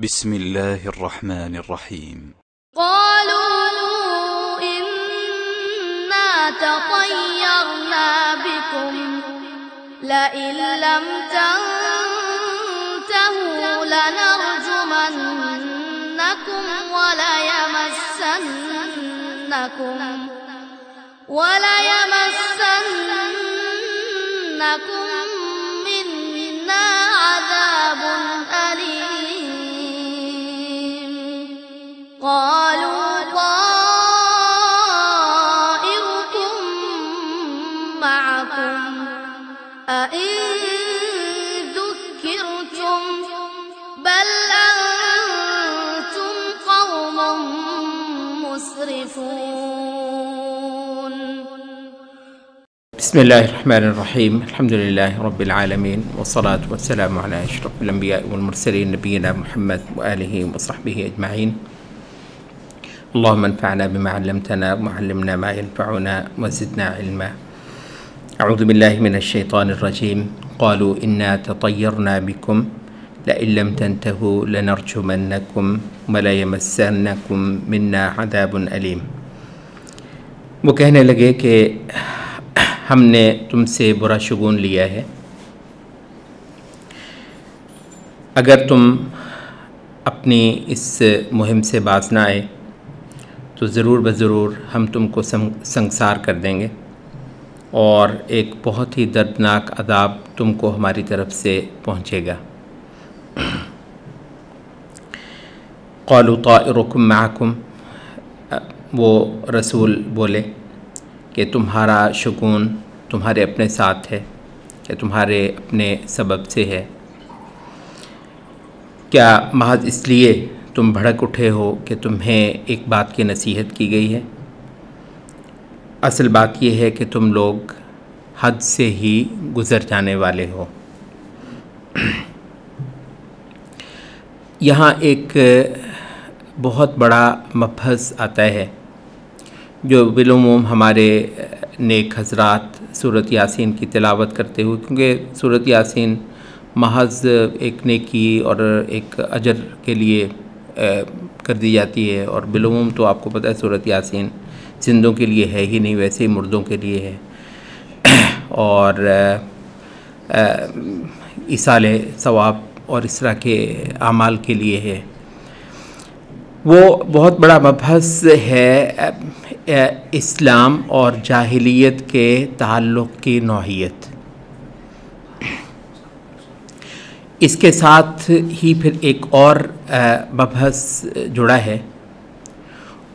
बिस्मिल्लाहिर्रहमानिर्रहीम। क़ालू इन्ना ततय्यरना बिकुम line lump तंतहू लनरजुमन्नकुम वलयमस्सन्नकुम मिन्ना अज़ाबुन Aleem. क़ालू ताइरुकुम मअकुम अइन ज़ुक्किरतुम बल अंतुम क़ौमुम मुस्रिफून। बिस्मिल्लाहिर्रहमानिर्रहीम। अल्हम्दुलिल्लाहि रब्बिल आलमीन वस्सलातु वस्सलामु अला अशरफिल अंबिया वल मुरसलीन नबीना मुहम्मद व आलिहि व सहबिहि अजमईन। अल्लाहुम्मा अन्फ़अना बिमा अल्लमतना वअल्लिमना मा यनफ़अुना वज़िदना इल्मा। अऊज़ु बिल्लाहि मिनश शैतानिर रजीम। क़ालू इन्ना ततय्यरना बिकुम लइन लम तंतहू लनरजुमन्नकुम वलयमस्सन्नकुम मिन्ना अज़ाबुन अलीम। वो कहने लगे कि हमने तुमसे बुरा शुगुन लिया है, अगर तुम अपनी इस मुहिम से बाज ना आए तो ज़रूर बज़रूर हम तुमको संसार कर देंगे और एक बहुत ही दर्दनाक अज़ाब तुमको हमारी तरफ से पहुँचेगा। क़ालू ताइरुकुम मअकुम, वो रसूल बोले कि तुम्हारा शुगुन तुम्हारे अपने साथ है, कि तुम्हारे अपने सबब से है। क्या महज इसलिए तुम भड़क उठे हो कि तुम्हें एक बात की नसीहत की गई है? असल बात यह है कि तुम लोग हद से ही गुज़र जाने वाले हो। यहाँ एक बहुत बड़ा मबहस आता है जो बिलुमूम हमारे नेक हज़रात सूरत यासीन की तिलावत करते हुए, क्योंकि सूरत यासीन महज एक नेकी और एक अजर के लिए कर दी जाती है, और बिलुमूम तो आपको पता है सूरत यासीन जिंदों के लिए है ही नहीं, वैसे ही मुर्दों के लिए है और इसाले सवाब और इस तरह के आमाल के लिए है। वो बहुत बड़ा मबहस है इस्लाम और जाहिलियत के ताल्लुक़ की नौइयत। इसके साथ ही फिर एक और मबहस जुड़ा है,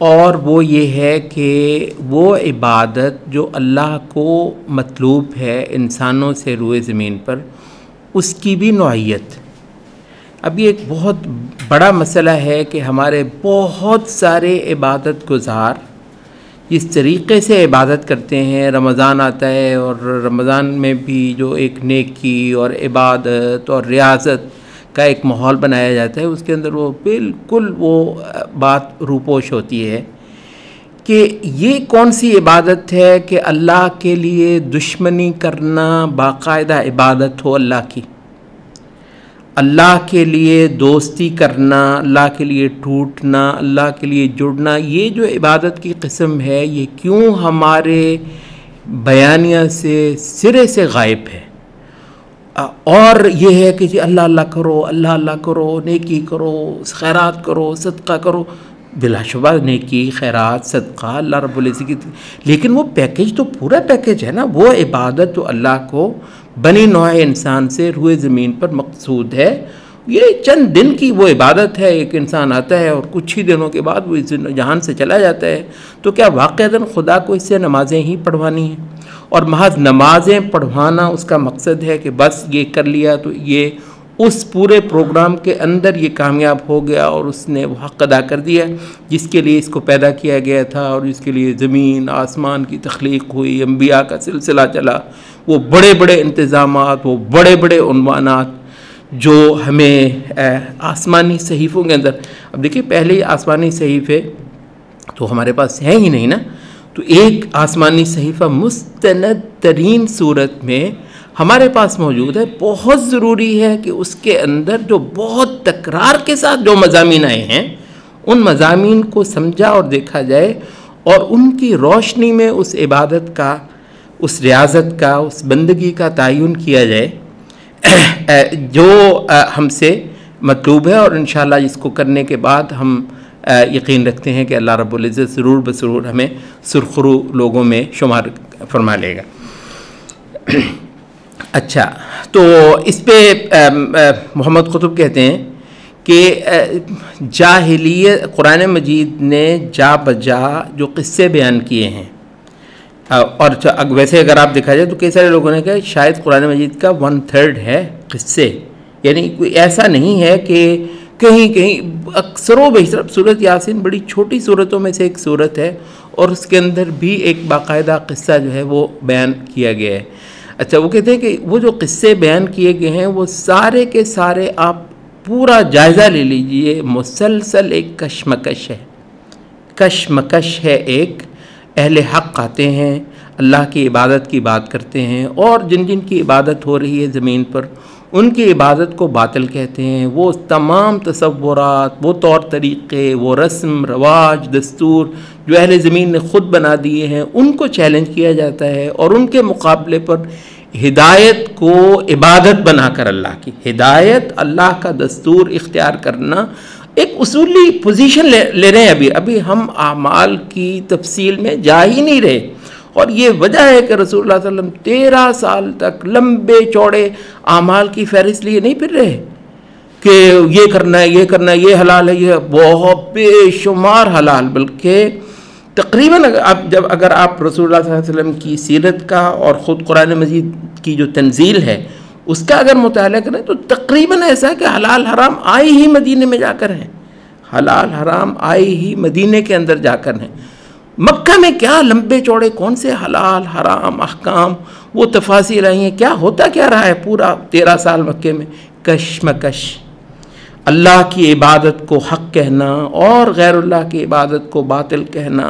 और वो ये है कि वो इबादत जो अल्लाह को मतलूब है इंसानों से रूए ज़मीन पर, उसकी भी नौइयत। अब ये एक बहुत बड़ा मसला है कि हमारे बहुत सारे इबादत गुज़ार जिस तरीक़े से इबादत करते हैं, रमज़ान आता है और रमज़ान में भी जो एक नेकी और इबादत और रियाज़त का एक माहौल बनाया जाता है, उसके अंदर वो बिल्कुल वो बात रूपोश होती है कि ये कौन सी इबादत है कि अल्लाह के लिए दुश्मनी करना बाकायदा इबादत हो अल्लाह की, अल्लाह के लिए दोस्ती करना, अल्लाह के लिए टूटना, अल्लाह के लिए जुड़ना, ये जो इबादत की किस्म है ये क्यों हमारे बयानिया से सिरे से गायब है। और ये है कि जी अल्लाह अल्लाह करो, अल्लाह अल्लाह करो, नेकी करो, खैरात करो, सदका करो। बिलाशुबा नेकी, खैरात, सदका अल्लाह रब्बुल इज़्ज़त, लेकिन वो पैकेज तो पूरा पैकेज है ना। वो इबादत तो अल्लाह को बनी नौए इंसान से रूए ज़मीन पर मकसूद है। ये चंद दिन की वो इबादत है, एक इंसान आता है और कुछ ही दिनों के बाद वो इस जहान से चला जाता है। तो क्या वाक़अतन खुदा को इससे नमाज़ें ही पढ़वानी हैं और महज नमाज़ें पढ़वाना उसका मकसद है कि बस ये कर लिया तो ये उस पूरे प्रोग्राम के अंदर ये कामयाब हो गया और उसने वो हक़ अदा कर दिया जिसके लिए इसको पैदा किया गया था और जिसके लिए ज़मीन आसमान की तख्लीक़ हुई, अम्बिया का सिलसिला चला, वो बड़े बड़े इंतज़ामात, वो बड़े बड़े उन्वानात जो हमें आसमानी सहीफ़ों के अंदर, अब देखिए पहले ही आसमानी सहीफ़े तो हमारे पास हैं ही नहीं ना। तो एक आसमानी सहीफ़ा मुस्तनद तरीन सूरत में हमारे पास मौजूद है। बहुत ज़रूरी है कि उसके अंदर जो बहुत तकरार के साथ जो मज़ामीन आए हैं उन मज़ामीन को समझा और देखा जाए और उनकी रोशनी में उस इबादत का, उस रियाजत का, उस बंदगी का तयन किया जाए जो हमसे मतलूब है। और इंशाअल्लाह इसको करने के बाद हम यकीन रखते हैं कि अल्लाह रब्बुल इज़्ज़त ज़रूर बज़रूर हमें सुरखरू लोगों में शुमार फरमा लेगा। अच्छा, तो इस पे मोहम्मद कुतुब कहते हैं कि जाहिलियत, कुरान मजीद ने जा बजा जो क़िस्से बयान किए हैं, और वैसे अगर आप देखा जाए तो कई सारे लोगों ने कहा शायद कुरान मजीद का 1/3 है क़िस्से, यानी कोई ऐसा नहीं है कि कहीं कहीं अक्सरों बेशतर सूरत यासीन बड़ी छोटी सूरतों में से एक सूरत है और उसके अंदर भी एक बाकायदा क़िस्सा जो है वो बयान किया गया है। अच्छा, वो कहते हैं कि वो जो क़िस्से बयान किए गए हैं वो सारे के सारे आप पूरा जायज़ा ले लीजिए, मुसलसल एक कशमकश है, कशमकश है। एक अहले हक़ आते हैं, अल्लाह की इबादत की बात करते हैं और जिन जिन की इबादत हो रही है ज़मीन पर उनकी इबादत को बातिल कहते हैं। वो तमाम तसव्वुरात, वो तौर तरीक़े, वो रस्म रवाज दस्तूर जो अहले ज़मीन ने ख़ुद बना दिए हैं उनको चैलेंज किया जाता है और उनके मुकाबले पर हिदायत को इबादत बनाकर, अल्लाह की हिदायत, अल्लाह का दस्तूर इख्तियार करना एक उसूली पोजीशन ले रहे हैं। अभी हम आमाल की तफसील में जा ही नहीं रहे और ये वजह है कि रसूलुल्लाह सल्लल्लाहु अलैहि वसल्लम 13 साल तक लंबे चौड़े आमाल की फहरिस्त लिए नहीं फिर रहे कि ये करना है, ये करना है, ये हलाल है, ये बहुत बेशुमार हलाल, बल्कि तकरीबन अगर आप रसूलुल्लाह सल्लल्लाहु अलैहि वसल्लम की सीरत का और ख़ुद कुरान मजीद की जो तंजील है उसका अगर मुताला करें तो तकरीबन ऐसा है कि हलाल हराम आए ही मदीने में जाकर हैं, हलाल हराम आए ही मदीने के अंदर जाकर हैं। मक्का में क्या लंबे चौड़े कौन से हलाल हराम अहकाम वो तफासील आई हैं, क्या होता क्या रहा है पूरा 13 साल मक्के में? कशमकश, अल्लाह की इबादत को हक़ कहना और गैरुल्लाह की इबादत को बातिल कहना।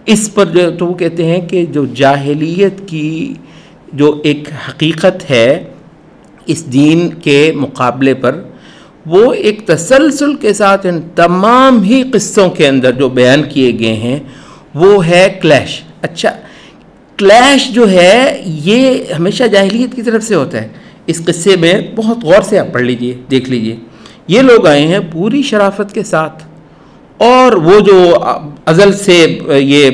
इस पर जो तो वो कहते हैं कि जो जाहिलियत की जो एक हकीकत है इस दीन के मुकाबले पर, वो एक तसलसल के साथ इन तमाम ही क़िस्सों के अंदर जो बयान किए गए हैं वो है क्लैश। अच्छा, क्लैश जो है ये हमेशा जाहिलियत की तरफ से होता है। इस किस्से में बहुत गौर से आप पढ़ लीजिए, देख लीजिए। ये लोग आए हैं पूरी शराफत के साथ और वो जो अज़ल से ये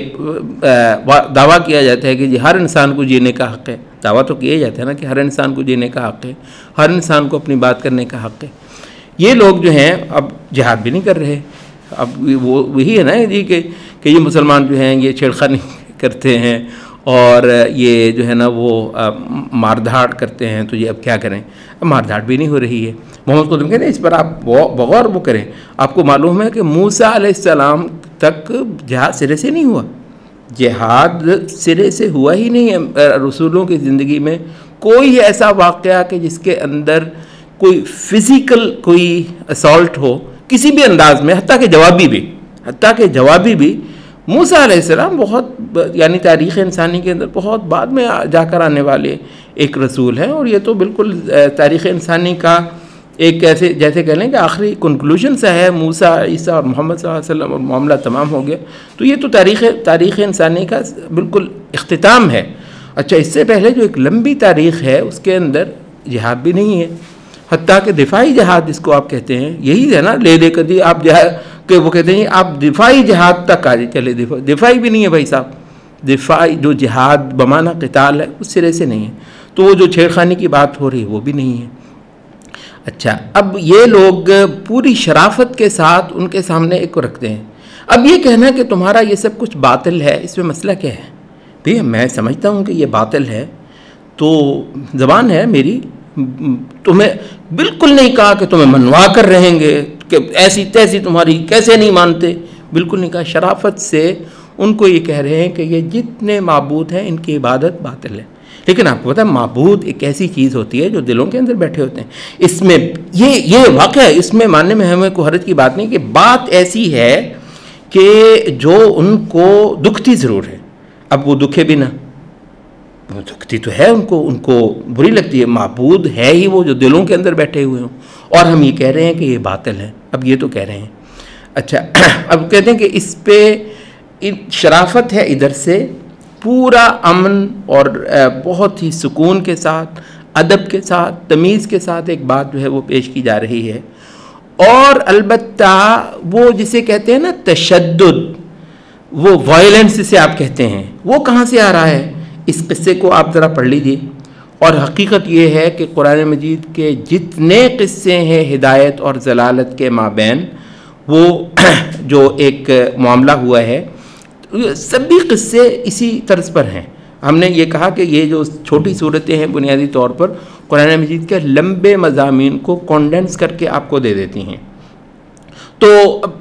दावा किया जाता है कि जी हर इंसान को जीने का हक़ है, दावा तो किया जाता है ना कि हर इंसान को जीने का हक़ है, हर इंसान को अपनी बात करने का हक़ है। ये लोग जो हैं अब जिहाद भी नहीं कर रहे। अब वो वही है ना जी कि ये मुसलमान जो हैं ये छेड़खानी करते हैं और ये जो है ना वो मारधाड़ करते हैं, तो ये अब क्या करें? अब मारधाड़ भी नहीं हो रही है। मोहम्मद कुतुब कहते हैं इस पर आप बगौर वो करें। आपको मालूम है कि मूसा अलैहिस्सलाम तक जिहाद सिरे से नहीं हुआ, जिहाद सिरे से हुआ ही नहीं है। रसूलों की ज़िंदगी में कोई ऐसा वाक़या कि जिसके अंदर कोई फ़िज़िकल कोई असॉल्ट हो किसी भी अंदाज में, हत्ता के जवाबी भी मूसा अलैहिस्सलाम बहुत यानी तारीख़ इंसानी के अंदर बहुत बाद में जाकर आने वाले एक रसूल हैं और ये तो बिल्कुल तारीख़ इंसानी का एक ऐसे जैसे कह लें कि आखिरी कंक्लूजन सा है। मूसा, ईसा और मोहम्मद सल्लल्लाहु अलैहि वसल्लम और मामला तमाम हो गया, तो ये तो तारीख़ इंसानी का बिल्कुल इख्तिताम है। अच्छा, इससे पहले जो एक लंबी तारीख़ है उसके अंदर जिहाद भी नहीं है, हत्ता के दिफाई जिहाद जिसको आप कहते हैं, यही है ना, ले दे कर दी आप जिहाद के, वो कहते हैं आप दिफाई जिहाद तक आ चले। दिफाई भी नहीं है भाई साहब, दिफाई जो जिहाद बमाना क़िताल है उस सिरे से नहीं है। तो वो जो छेड़खानी की बात हो रही है वो भी नहीं है। अच्छा, अब ये लोग पूरी शराफत के साथ उनके सामने एक को रखते हैं। अब ये कहना कि तुम्हारा ये सब कुछ बातिल है, इसमें मसला क्या है? भैया मैं समझता हूँ कि ये बातिल है, तो ज़बान है मेरी, तुम्हें बिल्कुल नहीं कहा कि तुम्हें मनवा कर रहेंगे कि ऐसी तैसी तुम्हारी कैसे नहीं मानते, बिल्कुल नहीं कहा। शराफत से उनको ये कह रहे हैं कि ये जितने माबूद हैं इनकी इबादत बातिल है। लेकिन आपको पता है माबूद एक ऐसी चीज़ होती है जो दिलों के अंदर बैठे होते हैं। इसमें ये वाक़या है, इसमें मानने में हमें कोई हर्ज की बात नहीं कि बात ऐसी है कि जो उनको दुखती ज़रूर है। अब वो दुखे भी ना, लगती तो है उनको, उनको बुरी लगती है। माबूद है ही वो जो दिलों के अंदर बैठे हुए हों, और हम ये कह रहे हैं कि ये बातिल है। अब ये तो कह रहे हैं, अच्छा अब कहते हैं कि इस पे शराफत है, इधर से पूरा अमन और बहुत ही सुकून के साथ, अदब के साथ, तमीज़ के साथ एक बात जो है वो पेश की जा रही है। और अलबत्ता वो जिसे कहते हैं ना तशद्दुद, वो वायलेंस जिसे आप कहते हैं, वो कहाँ से आ रहा है? इस किस्से को आप ज़रा पढ़ लीजिए। और हकीकत ये है कि कुरान मजीद के जितने किस्से हैं हिदायत और जलालत के माबैन, वो जो एक मामला हुआ है, सभी किस्से इसी तर्ज पर हैं। हमने ये कहा कि ये जो छोटी सूरतें हैं बुनियादी तौर पर कुरान मजीद के लंबे मज़ामीन को कॉन्डेंस करके आपको दे देती हैं। तो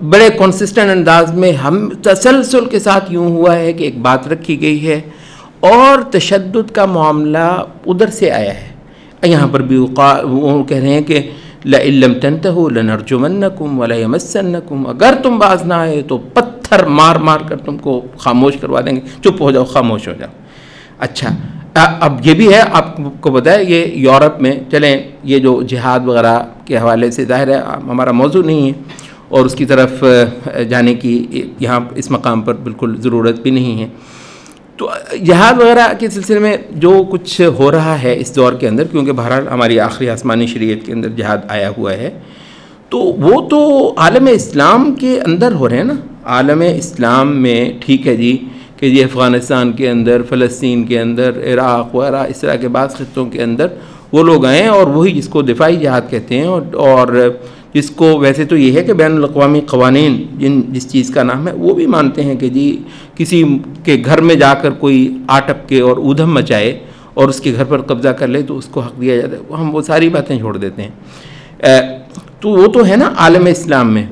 बड़े कंसिस्टेंट अंदाज में हम तसलसल के साथ यूँ हुआ है कि एक बात रखी गई है और तशद्दुद का मामला उधर से आया है। यहाँ पर भी वो कह रहे हैं कि लइल्लम तंतहू लनरजुमन्नकुम वलयमस्सन्नकुम, अगर तुम बाज ना आए तो पत्थर मार मार कर तुमको खामोश करवा देंगे, चुप हो जाओ, खामोश हो जाओ। अच्छा, अब ये भी है, आपको पता है ये यूरोप में, चलें ये जो जिहाद वगैरह के हवाले से ज़ाहिर है हमारा मौजू नहीं है और उसकी तरफ जाने की यहाँ इस मकाम पर बिल्कुल ज़रूरत भी नहीं है। तो जिहाद वगैरह के सिलसिले में जो कुछ हो रहा है इस दौर के अंदर, क्योंकि बहरहाल हमारी आखिरी आसमानी शरीयत के अंदर जिहाद आया हुआ है, तो वो तो आलम इस्लाम के अंदर हो रहे हैं ना। आलम इस्लाम में ठीक है जी कि ये अफ़गानिस्तान के अंदर, फ़लस्तीन के अंदर, इराक़ वगैरह इस तरह के बाद खित्तों के अंदर वो लोग आए और वही जिसको दिफाई जिहाद कहते हैं और जिसको वैसे तो ये है कि बैनुल-अक़वामी क़वानीन जिस चीज़ का नाम है वो भी मानते हैं कि जी किसी के घर में जाकर कोई आटप के और ऊधम मचाए और उसके घर पर कब्ज़ा कर ले तो उसको हक़ दिया जाता है। हम वो सारी बातें छोड़ देते हैं। तो वो तो है ना आलम इस्लाम में।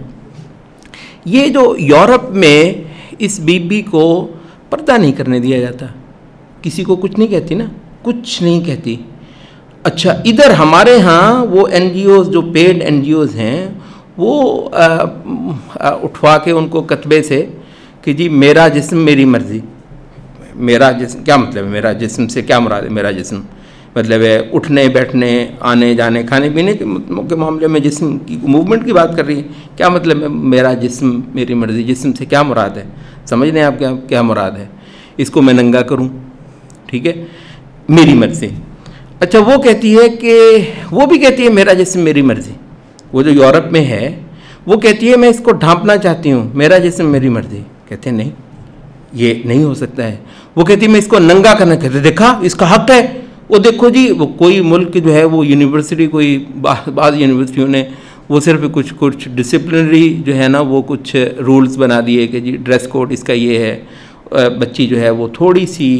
ये जो यूरोप में इस बीबी को पर्दा नहीं करने दिया जाता, किसी को कुछ नहीं कहती ना, कुछ नहीं कहती। अच्छा, इधर हमारे यहाँ वो NGOs जो पेड NGOs हैं वो उठवा के उनको कतबे से कि जी मेरा जिस्म मेरी मर्ज़ी। मेरा जिस्म क्या मतलब है? मेरा जिस्म से क्या मुराद है? मेरा जिस्म मतलब है उठने बैठने आने जाने खाने पीने के मामले में जिस्म की मूवमेंट की बात कर रही है। क्या मतलब है मेरा जिस्म मेरी मर्ज़ी? जिस्म से क्या मुराद है? समझ लें आप क्या मुराद है। इसको मैं नंगा करूँ, ठीक है, मेरी मर्ज़ी। अच्छा, वो कहती है कि वो भी कहती है मेरा जिस्म मेरी मर्ज़ी। वो जो यूरोप में है वो कहती है मैं इसको ढांपना चाहती हूँ, मेरा जिस्म मेरी मर्ज़ी। कहते हैं नहीं, ये नहीं हो सकता है। वो कहती है मैं इसको नंगा करना, कहते देखा इसका हक़ है। वो देखो जी, वो कोई मुल्क जो है वो यूनिवर्सिटी, कोई बाद यूनिवर्सिटियों ने वो सिर्फ कुछ डिसिप्लिनरी जो है ना वो कुछ रूल्स बना दिए कि जी ड्रेस कोड इसका ये है, बच्ची जो है वो थोड़ी सी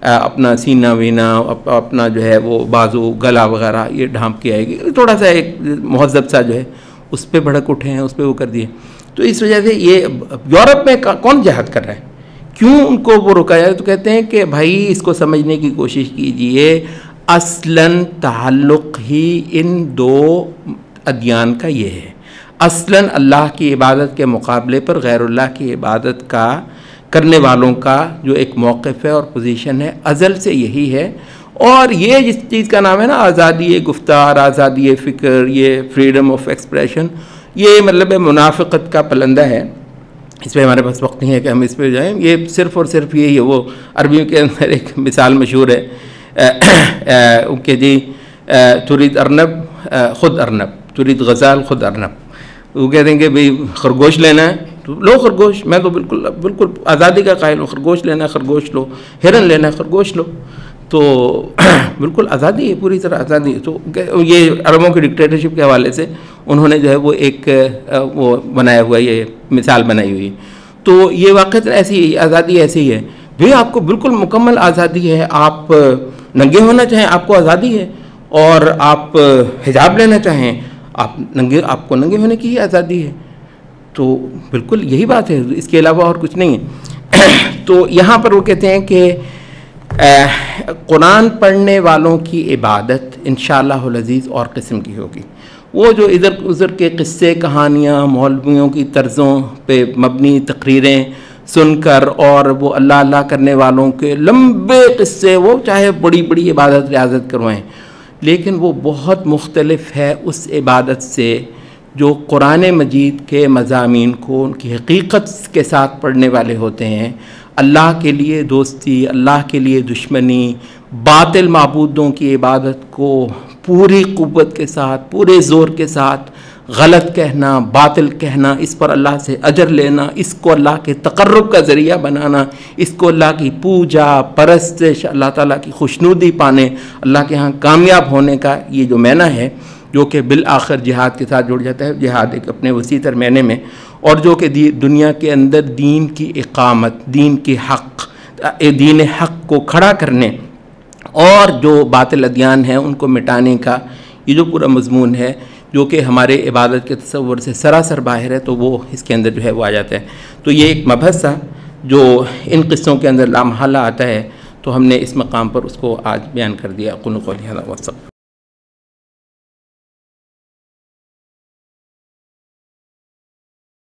अपना सीना वीना अपना जो है वो बाजू गला वगैरह ये ढांप के आएगी, थोड़ा सा एक महज़ब सा जो है उस पर भड़क उठे हैं, उस पर वो कर दिए। तो इस वजह से ये यूरोप में कौन जिहाद कर रहा है, क्यों उनको वो रोका जाए? तो कहते हैं कि भाई इसको समझने की कोशिश कीजिए, असलन ताल्लुक़ ही इन दो अदियान का ये है। असलन अल्लाह की इबादत के मुकाबले पर गैरुल्लाह की इबादत का करने वालों का जो एक मौक़िफ़ है और पोजीशन है अज़ल से यही है। और ये जिस चीज़ का नाम है ना आज़ादी गुफ्तार, आज़ादी फ़िक्र, ये फ्रीडम ऑफ एक्सप्रेशन, ये मतलब मुनाफ़िक़त का पलंदा है। इस पर हमारे पास वक्त नहीं है कि हम इस पर जाएँ। ये सिर्फ़ और सिर्फ यही है। वो अरबी के अंदर एक मिसाल मशहूर है उनके जी तुरीद अरनब ख़ुद अरनब, तुरीद गज़ाल ख़ुद अरनब। वो कहते हैं कि भाई खरगोश लेना है तो लो खरगोश, मैं तो बिल्कुल आज़ादी का कायल हूँ, खरगोश लेना है खरगोश लो, हिरन लेना है खरगोश लो, तो बिल्कुल आज़ादी है, पूरी तरह आज़ादी है। तो ये अरबों की डिक्टेटरशिप के हवाले से उन्होंने जो है वो एक वो बनाया हुआ, ये मिसाल बनाई हुई है। तो ये वाक़ई ऐसी आज़ादी ऐसी ही है भाई, आपको बिल्कुल मुकम्मल आज़ादी है। आप नंगे होना चाहें आपको आज़ादी है, और आप हिजाब लेना चाहें आपको नंगे होने की ही आज़ादी है। तो बिल्कुल यही बात है, इसके अलावा और कुछ नहीं है। तो यहाँ पर वो कहते हैं कि कुरान पढ़ने वालों की इबादत इंशाअल्लाहुल अज़ीज़ और किस्म की होगी। वो जो इधर उधर के किस्से कहानियाँ, मौलवियों की तर्ज़ों पे मबनी तकरीरें सुनकर और वो अल्लाह अल्लाह करने वालों के लंबे क़िस्से, वो चाहे बड़ी बड़ी इबादत रियाजत करवाएं, लेकिन वो बहुत मुख्तलिफ है उस इबादत से जो कुरान मजीद के मज़ामीन को उनकी हकीकत के साथ पढ़ने वाले होते हैं। अल्लाह के लिए दोस्ती, अल्लाह के लिए दुश्मनी, बातिल माबूदों की इबादत को पूरी क़ुव्वत के साथ, पूरे ज़ोर के साथ गलत कहना, बातिल कहना, इस पर अल्लाह से अजर लेना, इसको अल्लाह के तक़र्रुब का ज़रिया बनाना, इसको अल्लाह की पूजा परस्तिश, अल्लाह ताला की खुशनुदी पाने, अल्लाह के यहाँ कामयाब होने का ये जो मैना है, जो कि बिल आखिर जिहाद के साथ जुड़ जाता है। जिहाद एक अपने वसी तर मैने में, और जो कि दुनिया के अंदर दीन की इकामत, दीन की हक़, दीन हक़ को खड़ा करने और जो बातिल अदियान हैं उनको मिटाने का ये जो पूरा मज़मून है, जो कि हमारे इबादत के तसव्वुर से सरासर बाहर है, तो वो इसके अंदर जो है वो आ जाता है। तो ये एक मबहस था जो इन क़िस्सों के अंदर लामहला आता है, तो हमने इस मकाम पर उसको आज बयान कर दिया। क़ुल क़ौली हज़ा वस्तग़फ़िरुल्लाह।